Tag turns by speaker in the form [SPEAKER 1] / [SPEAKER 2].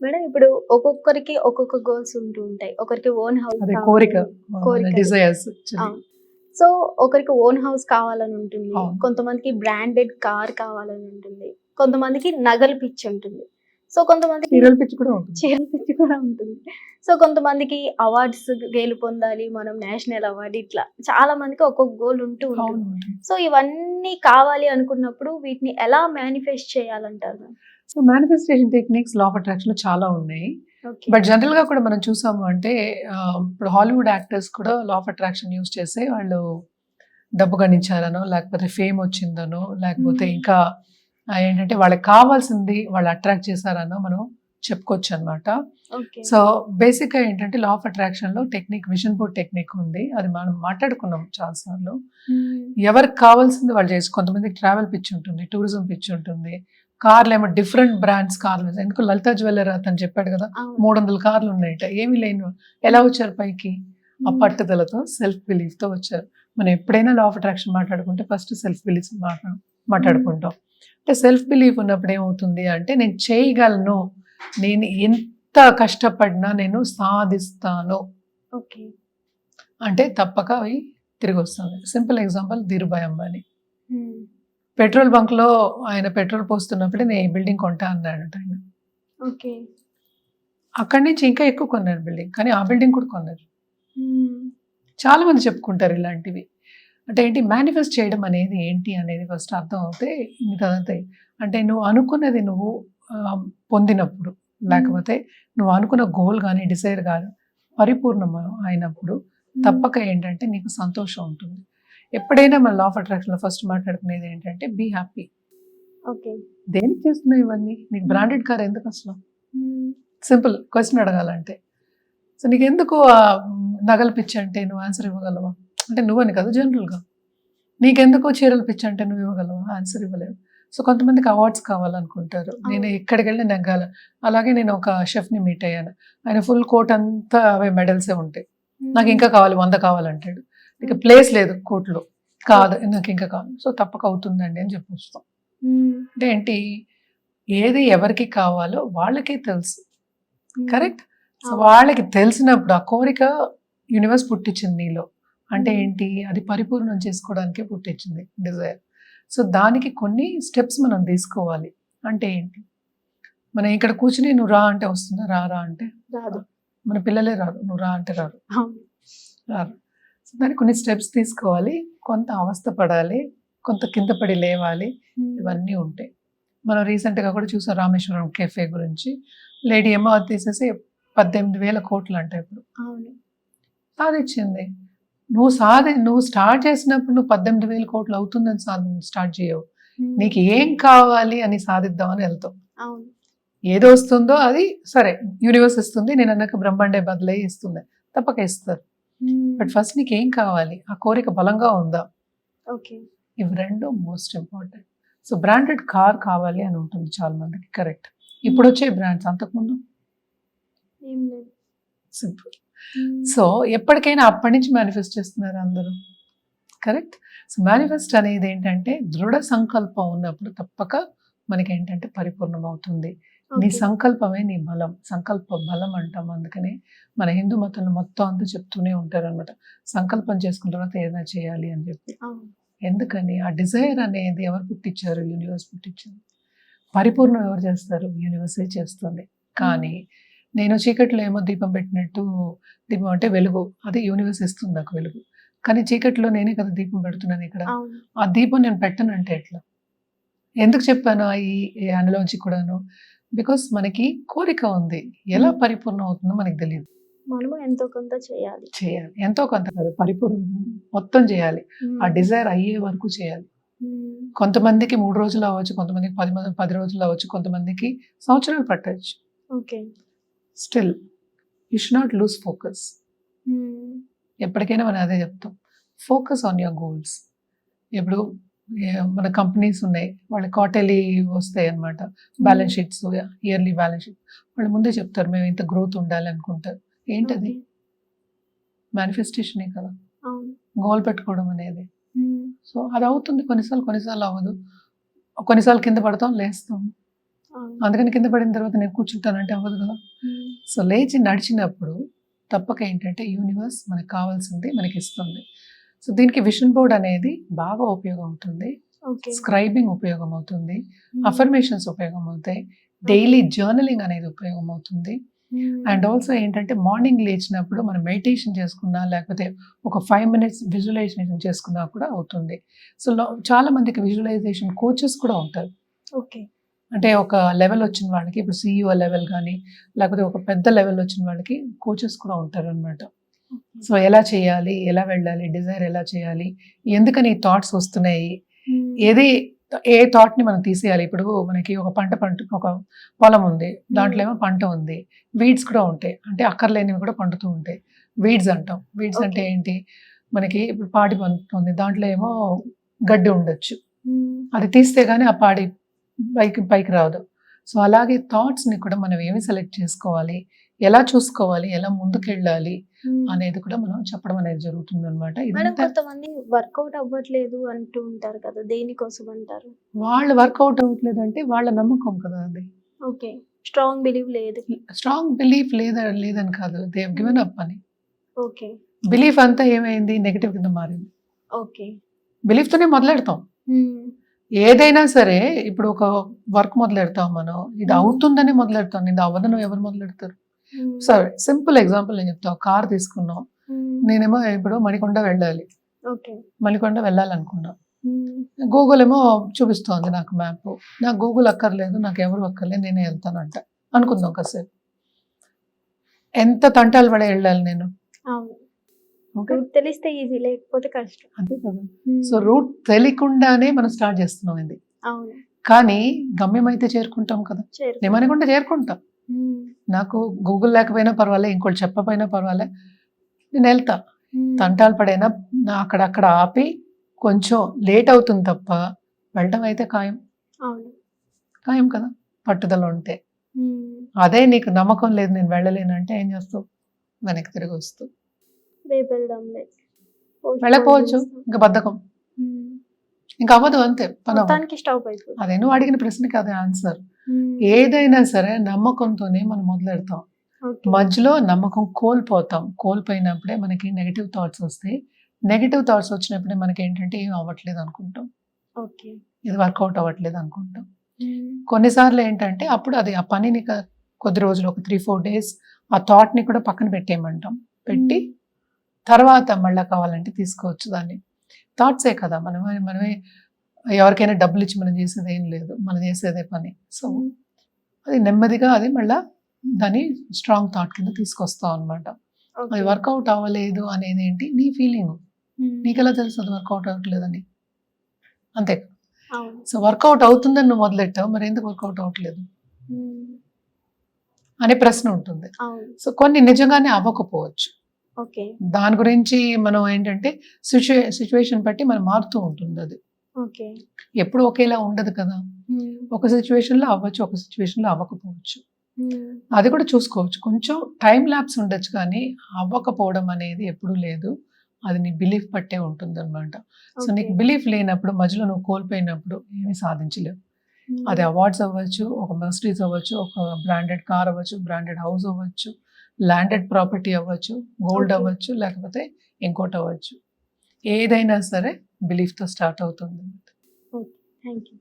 [SPEAKER 1] Madam ఇప్పుడు ఒక్కొక్కరికి ఒక్కొక్క గోల్స్ ఉంటూ ఉంటాయి. ఒకరికి ఓన్ హౌస్
[SPEAKER 2] అదే కోరిక,
[SPEAKER 1] కావాలి. కోరికలు.
[SPEAKER 2] డిజైర్స్
[SPEAKER 1] ఆ!
[SPEAKER 2] యాక్చువల్లీ.
[SPEAKER 1] సో, ఒకరికి ఓన్ హౌస్ కావాలని ఉంటుంది.
[SPEAKER 2] అవును.
[SPEAKER 1] కొంతమందికి బ్రాండెడ్ కార్ కావాలని ఉంటుంది. కొంతమందికి నగలు పిచ్చి ఉంటుంది. సో, కొంతమందికి
[SPEAKER 2] చీరల పిచ్చి కూడా ఉంటుంది.
[SPEAKER 1] చీరల పిచ్చి కూడా ఉంటుంది. సో, కొంతమందికి అవార్డ్స్ గెలుపొందాలి. మనం నేషనల్ అవార్డ్ ఇట్లా చాలా మందికి ఒక్కొక్క గోల్ ఉంటూ ఉంటుంది.
[SPEAKER 2] అవును.
[SPEAKER 1] సో, ఇవన్నీ కావాలి అనుకున్నప్పుడు వీటిని ఎలా మేనిఫెస్ట్ చేయాలంటారు ma'am?
[SPEAKER 2] So manifestation techniques law of attraction చాలా ఉన్నాయి.
[SPEAKER 1] ఓకే.
[SPEAKER 2] బట్ జనరల్ గా కూడా మనం చూసాము అంటే ఇప్పుడు హాలీవుడ్ యాక్టర్స్ కూడా లా ఆఫ్ అట్రాక్షన్ యూస్ చేస్తే వాళ్ళు డబ్బు గణించారనో, లేకపోతే ఫేమ్ వచ్చిందనో, లేకపోతే ఇంకా ఏంటంటే వాళ్ళకి కావాల్సింది వాళ్ళు అట్రాక్ట్ చేశారనో మనం చెప్పుకోవచ్చు అనమాట.
[SPEAKER 1] ఓకే.
[SPEAKER 2] సో బేసిక్గా ఏంటంటే లా ఆఫ్ అట్రాక్షన్ లో టెక్నిక్, విజన్ బోర్డ్ టెక్నిక్ ఉంది. అది మనం మాట్లాడుకున్నాం చాలా సార్లు. ఎవరికి కావాల్సింది వాళ్ళు చేసి, కొంతమందికి ట్రావెల్ పిచ్చి ఉంటుంది, టూరిజం పిచ్చి ఉంటుంది, కార్లు ఏమో డిఫరెంట్ బ్రాండ్స్ కార్లు. ఎందుకు లలిత జ్యువెలర్ అతను చెప్పాడు కదా, 300 కార్లు ఉన్నాయట. ఏమీ లేను ఎలా వచ్చారు పైకి? ఆ పట్టుదలతో, సెల్ఫ్ బిలీఫ్ తో వచ్చారు. మనం ఎప్పుడైనా లా ఆఫ్ అట్రాక్షన్ మాట్లాడుకుంటే ఫస్ట్ సెల్ఫ్ బిలీఫ్ మాట్లాడుకుంటాం. అంటే సెల్ఫ్ బిలీఫ్ ఉన్నప్పుడు ఏమవుతుంది అంటే, నేను చేయగలను, నేను ఎంత కష్టపడినా నేను సాధిస్తాను
[SPEAKER 1] ఓకే.
[SPEAKER 2] అంటే తప్పక అవి తిరిగి వస్తుంది. Simple example Dhirubhai Ambani. Petrol bunk లో ఆయన పెట్రోల్ పోస్తున్నప్పుడే నేను ఈ బిల్డింగ్ కొంటా అన్నాడట ఆయన.
[SPEAKER 1] ఓకే.
[SPEAKER 2] అక్కడి నుంచి ఇంకా ఎక్కువ కొన్నారు బిల్డింగ్, కానీ ఆ బిల్డింగ్ కూడా కొన్నారు. చాలా మంది చెప్పుకుంటారు ఇలాంటివి. అంటే ఏంటి, మేనిఫెస్ట్ చేయడం అనేది ఏంటి అనేది ఫస్ట్ అర్థం అవుతే మిగతాదంతా. అంటే నువ్వు అనుకున్నది నువ్వు పొందినప్పుడు, లేకపోతే నువ్వు అనుకున్న గోల్ కానీ డిసైర్ కానీ పరిపూర్ణం అయినప్పుడు తప్పక ఏంటంటే నీకు సంతోషం ఉంటుంది. ఎప్పుడైనా మన లా ఆఫ్ అట్రాక్షన్ లో ఫస్ట్ మాట్లాడుకునేది ఏంటంటే బీ హ్యాపీ.
[SPEAKER 1] ఓకే.
[SPEAKER 2] దేనికి చేస్తున్నావు ఇవన్నీ? నీకు బ్రాండెడ్ కార్ ఎందుకు అసలు? సింపుల్ క్వశ్చన్ అడగాలంటే. సో నీకు ఎందుకు నగలు పిచ్చి అంటే నువ్వు ఆన్సర్ ఇవ్వగలవా? అంటే నువ్వని కాదు, జనరల్గా నీకెందుకు చీరలు పిచ్చి అంటే నువ్వు ఇవ్వగలవా? ఆన్సర్ ఇవ్వలేవు. సో కొంతమందికి అవార్డ్స్ కావాలనుకుంటారు, నేను ఎక్కడికి వెళ్ళి నెగ్గాలి. అలాగే నేను ఒక షెఫ్ని మీట్ అయ్యాను, ఆయన ఫుల్ కోట్ అంతా అవే మెడల్సే ఉంటాయి. నాకు ఇంకా కావాలి, 100 కావాలంటాడు. ఇక ప్లేస్ లేదు కోట్లో, కాదు నాకు ఇంకా కావాలి. సో తప్పక అవుతుందండి అని చెప్పొస్తాం. అంటే ఏంటి, ఏది ఎవరికి కావాలో వాళ్ళకే తెలుసు. కరెక్ట్. సో వాళ్ళకి తెలిసినప్పుడు ఆ కోరిక యూనివర్స్ పుట్టించింది నీలో. అంటే ఏంటి, అది పరిపూర్ణం చేసుకోవడానికే పుట్టించింది డిజైర్. సో దానికి కొన్ని స్టెప్స్ మనం తీసుకోవాలి. అంటే ఏంటి, మనం ఇక్కడ కూర్చుని నువ్వు రా అంటే వస్తుందా? రా అంటే
[SPEAKER 1] రాదు.
[SPEAKER 2] మన పిల్లలే రారు, నువ్వు రా అంటే రారు. సో దానికి కొన్ని స్టెప్స్ తీసుకోవాలి, కొంత అవస్థ పడాలి, కొంత కింద పడి లేవాలి, ఇవన్నీ ఉంటాయి. మనం రీసెంట్గా కూడా చూసాం రామేశ్వరం కెఫే గురించి. లేడీ ఏమో అది తీసేసి 18,000 కోట్లు అంటే ఇప్పుడు సాధించింది. నువ్వు స్టార్ట్ చేసినప్పుడు నువ్వు 18,000 కోట్లు అవుతుందని స్టార్ట్ చేయవు. నీకు ఏం కావాలి అని సాధిద్దామని వెళ్తావు. ఏదో వస్తుందో అది సరే యూనివర్స్ ఇస్తుంది, నేను అన్నాక బ్రహ్మాండే బదులై ఇస్తుంది, తప్పక ఇస్తారు. బట్ ఫస్ట్ నీకు ఏం కావాలి, ఆ కోరిక బలంగా ఉందా? ఇవి రెండు most important. So branded car కావాలి అని ఉంటుంది చాలా మందికి. కరెక్ట్. ఇప్పుడు వచ్చే బ్రాండ్స్, అంతకుముందు సింపుల్. సో ఎప్పటికైనా అప్పటి నుంచి మేనిఫెస్ట్ చేస్తున్నారు అందరూ. కరెక్ట్. సో మేనిఫెస్ట్ అనేది ఏంటంటే దృఢ సంకల్పం ఉన్నప్పుడు తప్పక మనకి ఏంటంటే పరిపూర్ణం అవుతుంది. నీ సంకల్పమే నీ బలం, సంకల్ప బలం అంటాం. అందుకనే మన హిందూ మతంలో మొత్తం అంతా చెప్తూనే ఉంటారు అనమాట, సంకల్పం చేసుకున్న తర్వాత ఏదైనా చేయాలి అని చెప్పి. ఎందుకని, ఆ డిజైర్ అనేది ఎవరు పుట్టించారు? యూనివర్స్ పుట్టించింది. పరిపూర్ణం ఎవరు చేస్తారు? యూనివర్సే చేస్తుంది. కానీ నేను చీకట్లో ఏమో దీపం పెట్టినట్టు, దీపం అంటే వెలుగు, అది యూనివర్స్ ఇస్తుంది నాకు వెలుగు. కానీ చీకట్లో నేనే కదా దీపం పెడుతున్నాను ఇక్కడ. ఆ దీపం నేను పెట్టనంటే ఎట్లా? ఎందుకు చెప్పాను ఈ అనాలజీ కూడాను? బికాస్ మనకి కోరిక ఉంది, ఎలా పరిపూర్ణం అవుతుందో మనకి తెలియదు.
[SPEAKER 1] మనము ఎంతో కొంత చేయాలి,
[SPEAKER 2] ఎంతో కొంత కాదు, పరిపూర్ణం మొత్తం చేయాలి. ఆ డిజైర్ అయ్యే వరకు చేయాలి. కొంతమందికి 3 రోజులు అవ్వచ్చు, కొంతమందికి 10 రోజులు అవ్వచ్చు, కొంతమందికి సంవత్సరాలు పట్టవచ్చు. Still you should not lose focus. ఎప్పటికైనా మనం అదే చెప్తాం, ఫోకస్ ఆన్ యువర్ గోల్స్. ఇప్పుడు మన కంపెనీస్ ఉన్నాయి, వాళ్ళ క్వార్టర్లీ వస్తాయి అనమాట, balance sheets, yearly balance sheet. వాళ్ళు ముందే చెప్తారు మేము ఇంత గ్రోత్ ఉండాలి అనుకుంటారు. ఏంటది? మేనిఫెస్టేషనే కదా, గోల్ పెట్టుకోవడం అనేది. సో అది అవుతుంది కొన్నిసార్లు, కొన్నిసార్లు అవ్వదు. కొన్నిసార్లు కింద పడతాం, లేస్తాం.
[SPEAKER 1] అవును.
[SPEAKER 2] అందుకని కింద పడిన తర్వాత నేను కూర్చుంటానంటే అవ్వదు కదా. సో లేచి నడిచినప్పుడు తప్పక ఏంటంటే యూనివర్స్ మనకు కావాల్సింది మనకి ఇస్తుంది. సో దీనికి విషన్ బోర్డ్ అనేది బాగా ఉపయోగం అవుతుంది,
[SPEAKER 1] ఓకే.
[SPEAKER 2] స్క్రైబింగ్ ఉపయోగం అవుతుంది, అఫర్మేషన్స్ ఉపయోగం అవుతాయి, డైలీ జర్నలింగ్ అనేది ఉపయోగం అవుతుంది. అండ్ ఆల్సో ఏంటంటే మార్నింగ్ లేచినప్పుడు మనం మెడిటేషన్ చేసుకున్నా లేకపోతే ఒక 5 minutes విజువలైజేషన్ చేసుకున్నా కూడా అవుతుంది. సో చాలా మందికి విజువలైజేషన్ కోచెస్ కూడా ఉంటారు.
[SPEAKER 1] ఓకే.
[SPEAKER 2] అంటే ఒక లెవెల్ వచ్చిన వాళ్ళకి, ఇప్పుడు CEO లెవెల్ కానీ లేకపోతే ఒక పెద్ద లెవెల్ వచ్చిన వాళ్ళకి కోచెస్ కూడా ఉంటారు అనమాట. సో ఎలా చేయాలి, ఎలా వెళ్ళాలి, డిజైర్ ఎలా చేయాలి, ఎందుకని ఈ థాట్స్ వస్తున్నాయి, ఏది ఏ థాట్ని మనం తీసేయాలి. ఇప్పుడు మనకి ఒక ఒక పొలం ఉంది, దాంట్లో ఏమో పంట ఉంది, వీడ్స్ కూడా ఉంటాయి, అంటే అక్కర్లేనివి కూడా పండుతూ ఉంటాయి. వీడ్స్ అంటాం. వీడ్స్ అంటే ఏంటి, మనకి ఇప్పుడు పాడి పండుతుంది, దాంట్లో ఏమో గడ్డి ఉండొచ్చు, అది తీస్తే కానీ ఆ పాడి పైకి రాదు. సో అలాగే థాట్స్ని కూడా మనం ఏమి సెలెక్ట్ చేసుకోవాలి, ఎలా చూసుకోవాలి, ఎలా ముందుకెళ్ళాలి అనేది కూడా మనం చెప్పడం అనేది జరుగుతుంది అనమాట.
[SPEAKER 1] మేడం, కొంతమంది వర్కౌట్ అవ్వట్లేదు అంటూ ఉంటారు కదా, దేనికోసం అంటారు?
[SPEAKER 2] వాళ్ళు వర్కౌట్ అవ్వట్లేదు అంటే వాళ్ళ నమ్మకం కదా అది.
[SPEAKER 1] ఓకే. స్ట్రాంగ్ బిలీవ్ లేదు.
[SPEAKER 2] స్ట్రాంగ్ బిలీఫ్ లేదని కాదు, దే హావ్ గివెన్ అప్ అని.
[SPEAKER 1] ఓకే.
[SPEAKER 2] బిలీఫ్ అంతా ఏమైంది, నెగిటివ్ కింద మారింది.
[SPEAKER 1] ఓకే.
[SPEAKER 2] బిలీఫ్ తోనే మొదలెడతాం ఏదైనా సరే. ఇప్పుడు ఒక వర్క్ మొదలెడతాం మనం, ఇది అవుతుందని మొదలెడతాం, ఇది అవ్వదని ఎవరు మొదలెడతారు? సరే సింపుల్ ఎగ్జాంపుల్ నేను చెప్తా. కార్ తీసుకున్నాం, నేనేమో ఇప్పుడు మణికొండ వెళ్ళాలి, మణికొండ వెళ్ళాలనుకున్నా, గూగుల్ ఏమో చూపిస్తోంది నాకు మ్యాప్, నాకు గూగుల్ అక్కర్లేదు, నాకు ఎవరు అక్కర్లేదు, నేనే వెళ్తానంట అనుకుందాం కాసేపు. ఎంత తంటాలు పడే వెళ్ళాలి నేను?
[SPEAKER 1] తెలిస్తే ఈజీ, లేకపోతే కష్టం.
[SPEAKER 2] అంతే కదా. సో రూట్ తెలియకుండానే మనం స్టార్ట్ చేస్తున్నాం ఇది. కానీ గమ్యం అయితే చేరుకుంటాం కదా, నేను మణికొండ చేరుకుంటాం. నాకు గూగుల్ లేకపోయినా పర్వాలే, ఇంకోటి చెప్పపోయినా పర్వాలే, నేను వెళ్తా. తంటాలు పడైనా అక్కడక్కడ ఆపి కొంచెం లేట్ అవుతుంది తప్ప వెళ్ళడం అయితే ఖాయం. ఖాయం కదా, పట్టుదల ఉంటే. అదే నీకు నమ్మకం లేదు, నేను వెళ్ళలేనంటే ఏం చేస్తావు? వెనక్కి తిరిగి వస్తూ వెళ్ళకపోవచ్చు, ఇంకా బద్ధకం, ఇంకా అవ్వదు, అంతే పని. అదే నువ్వు అడిగిన ప్రశ్నకి అదే ఆన్సర్. ఏదైనా సరే నమ్మకంతోనే మనం మొదలెడతాం, మధ్యలో నమ్మకం కోల్పోయినప్పుడే మనకి నెగిటివ్ థాట్స్ వస్తాయి. నెగిటివ్ థాట్స్ వచ్చినప్పుడే మనకి ఏంటంటే ఏం అవ్వట్లేదు అనుకుంటాం, ఇది వర్కౌట్ అవ్వట్లేదు అనుకుంటాం. కొన్నిసార్లు ఏంటంటే అప్పుడు అది ఆ పనిని కొద్ది రోజులు, ఒక 3-4 days ఆ థాట్ని కూడా పక్కన పెట్టేయమంటాం. పెట్టి తర్వాత మళ్ళీ కావాలంటే తీసుకోవచ్చు దాన్ని. థాట్సే కదా, మనమే ఎవరికైనా డబ్బులు ఇచ్చి మనం చేసేది ఏం లేదు, మనం చేసేదే పని. సో అది నెమ్మదిగా అది మళ్ళీ దాన్ని స్ట్రాంగ్ థాట్ కింద తీసుకొస్తాం అనమాట. అది వర్కౌట్ అవ్వలేదు అనేది ఏంటి, నీ ఫీలింగ్, నీకెలా తెలుసు అది వర్కౌట్ అవ్వట్లేదని? అంతే. సో వర్కౌట్ అవుతుందని నువ్వు మొదలెట్టావు, మరి ఎందుకు వర్కౌట్ అవ్వట్లేదు అనే ప్రశ్న ఉంటుంది. సో కొన్ని నిజంగానే అవ్వకపోవచ్చు, దాని గురించి మనం ఏంటంటే సిచ్యువేషన్ బట్టి మనం మారుతూ ఉంటుంది. అది ఎప్పుడు ఒకేలా ఉండదు కదా, ఒక సిచ్యువేషన్లో అవ్వచ్చు, ఒక సిచ్యువేషన్లో అవ్వకపోవచ్చు. అది కూడా చూసుకోవచ్చు, కొంచెం టైం ల్యాప్స్ ఉండొచ్చు, కానీ అవ్వకపోవడం అనేది ఎప్పుడూ లేదు. అది నీ బిలీఫ్ పట్టే ఉంటుంది అనమాట. సో నీకు బిలీఫ్ లేనప్పుడు, మధ్యలో నువ్వు కోల్పోయినప్పుడు ఏమీ సాధించలేవు. అది అవార్డ్స్ అవ్వచ్చు, ఒక మెర్సిడీస్ అవ్వచ్చు, ఒక బ్రాండెడ్ కార్ అవ్వచ్చు, బ్రాండెడ్ హౌస్ అవ్వచ్చు, ల్యాండెడ్ ప్రాపర్టీ అవ్వచ్చు, గోల్డ్ అవ్వచ్చు, లేకపోతే ఇంకోటి అవ్వచ్చు. ఏదైనా సరే బిలీఫ్తో స్టార్ట్ అవుతుంది.
[SPEAKER 1] Thank you.